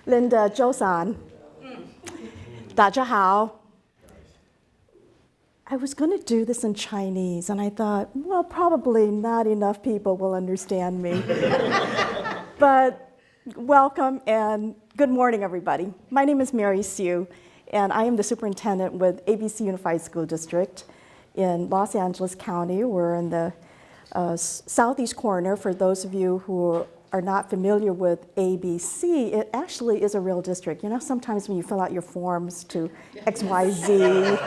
Linda, 周三，大家好。I was going to do this in Chinese, and I thought, well, probably not enough people will understand me. But welcome and good morning, everybody. My name is Mary Sieu, and I am the superintendent with ABC Unified School District in Los Angeles County. We're in the southeast corner. For those of you who are not familiar with ABC, it actually is a real district. You know, sometimes when you fill out your forms to XYZ,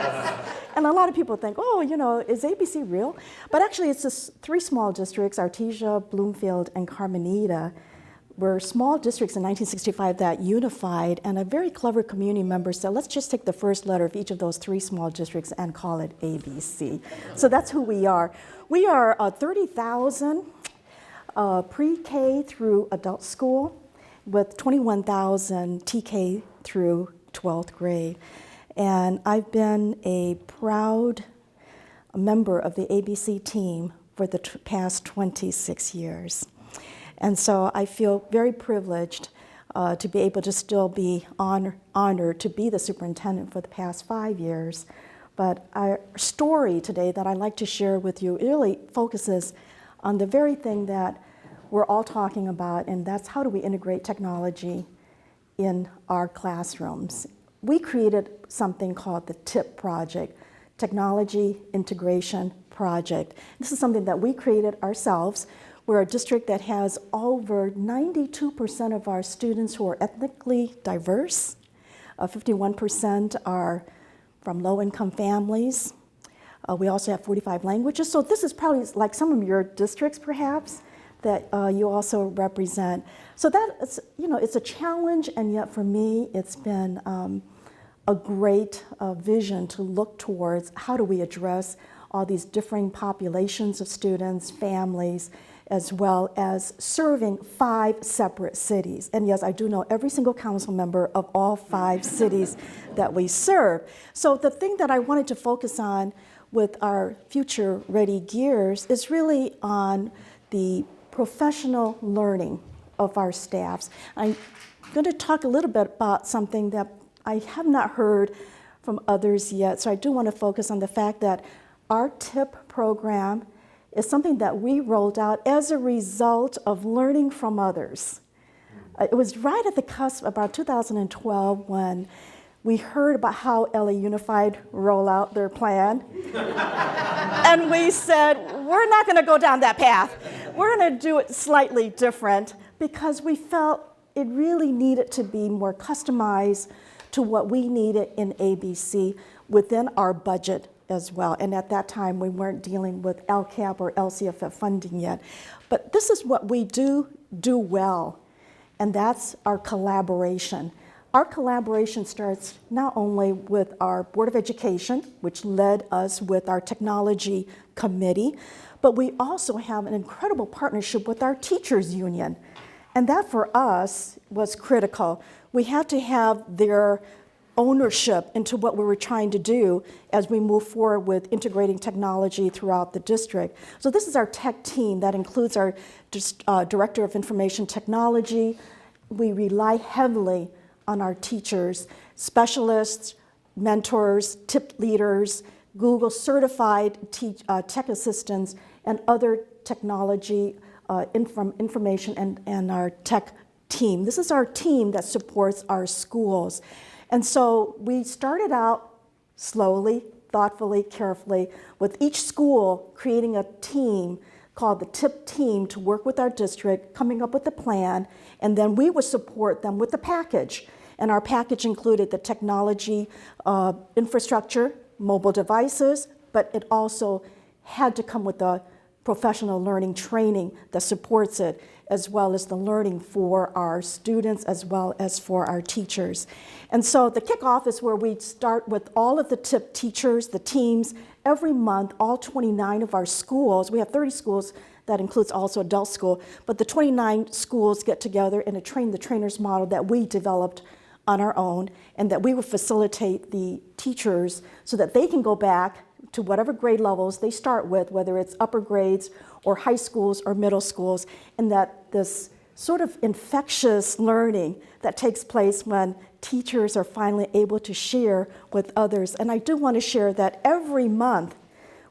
and a lot of people think, oh, you know, is ABC real? But actually, it's just three small districts, Artesia, Bloomfield, and Carmenita, were small districts in 1965 that unified, and a very clever community member said, let's just take the first letter of each of those three small districts and call it ABC. So that's who we are. We are 30,000 pre-K through adult school with 21,000 TK through 12th grade. And I've been a proud member of the ABC team for the past 26 years. And so I feel very privileged to be able to still be honored to be the superintendent for the past 5 years. But our story today that I'd like to share with you really focuses on the very thing that we're all talking about, and that's how do we integrate technology in our classrooms. We created something called the TIP project, Technology Integration Project. This is something that we created ourselves. We're a district that has over 92% of our students who are ethnically diverse. 51% are from low-income families. We also have 45 languages. So this is probably like some of your districts, perhaps, that you also represent. So that is, you know, it's a challenge, and yet for me, it's been a great vision to look towards how do we address all these differing populations of students, families, as well as serving 5 separate cities. And yes, I do know every single council member of all 5 cities that we serve. So the thing that I wanted to focus on with our Future Ready Gears is really on the professional learning of our staffs. I'm going to talk a little bit about something that I have not heard from others yet. So I do want to focus on the fact that our TIP program is something that we rolled out as a result of learning from others. It was right at the cusp about 2012 when we heard about how LA Unified rolled out their plan. And we said, we're not going to go down that path. We're going to do it slightly different because we felt it really needed to be more customized to what we needed in ABC within our budget as well. And at that time, we weren't dealing with LCAP or LCFF funding yet. But this is what we do well, and that's our collaboration. Our collaboration starts not only with our Board of Education, which led us with our technology committee, but we also have an incredible partnership with our teachers union. And that for us was critical. We had to have their ownership into what we were trying to do as we move forward with integrating technology throughout the district. So this is our tech team that includes our Director of Information Technology. We rely heavily on our teachers, specialists, mentors, TIP leaders, Google certified tech assistants, and other technology information and our tech team. This is our team that supports our schools. And so we started out slowly, thoughtfully, carefully, with each school creating a team called the TIP team to work with our district, coming up with a plan, and then we would support them with the package. And our package included the technology infrastructure, mobile devices, but it also had to come with the professional learning training that supports it, as well as the learning for our students, as well as for our teachers. And so the kickoff is where we start with all of the TIP teachers, the teams, every month, all 29 of our schools. We have 30 schools, that includes also adult school, but the 29 schools get together in a train the trainers model that we developed on our own, and that we will facilitate the teachers so that they can go back to whatever grade levels they start with, whether it's upper grades or high schools or middle schools, and that this sort of infectious learning that takes place when teachers are finally able to share with others. And I do want to share that every month,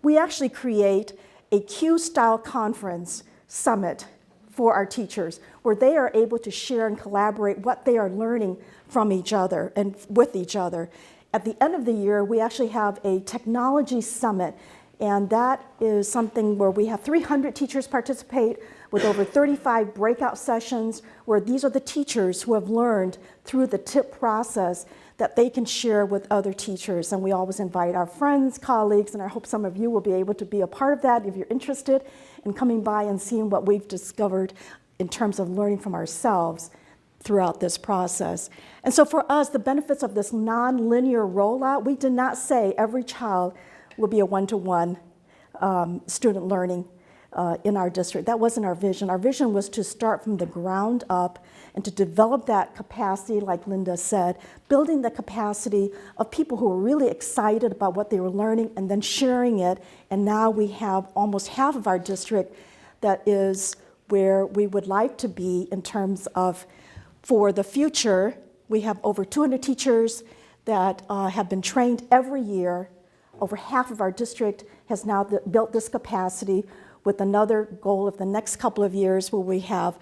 we actually create a Q-style conference summit for our teachers, where they are able to share and collaborate what they are learning from each other and with each other. At the end of the year, we actually have a technology summit, and that is something where we have 300 teachers participate with over 35 breakout sessions, where these are the teachers who have learned through the TIP process that they can share with other teachers. And we always invite our friends, colleagues, and I hope some of you will be able to be a part of that if you're interested in coming by and seeing what we've discovered in terms of learning from ourselves throughout this process. And so for us, the benefits of this non-linear rollout, we did not say every child will be a one-to-one student learning in our district. That wasn't our vision. Our vision was to start from the ground up and to develop that capacity, like Linda said, building the capacity of people who were really excited about what they were learning and then sharing it. And now we have almost half of our district that is where we would like to be in terms of, for the future, we have over 200 teachers that have been trained every year. Over half of our district has now built this capacity, with another goal of the next couple of years where we have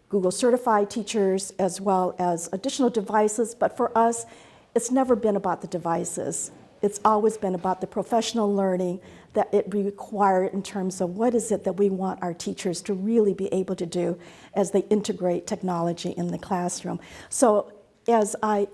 Google certified teachers as well as additional devices. But for us, it's never been about the devices. It's always been about the professional learning that it required in terms of what is it that we want our teachers to really be able to do as they integrate technology in the classroom. So as I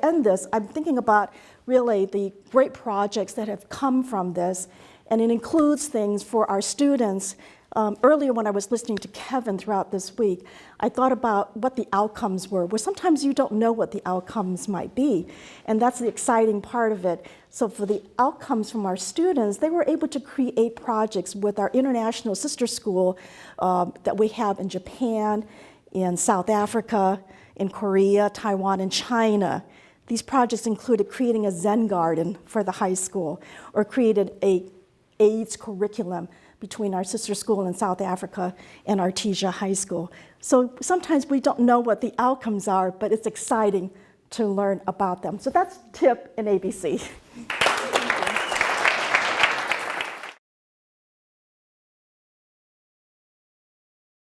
end this, I'm thinking about really the great projects that have come from this, and it includes things for our students. Earlier when I was listening to Kevin throughout this week, I thought about what the outcomes were. Well, sometimes you don't know what the outcomes might be, and that's the exciting part of it. So for the outcomes from our students, they were able to create projects with our international sister school that we have in Japan, in South Africa, in Korea, Taiwan, and China. These projects included creating a Zen garden for the high school, or created a AIDS curriculum between our sister school in South Africa and Artesia High School. So sometimes we don't know what the outcomes are, but it's exciting to learn about them. So that's TIP and ABC.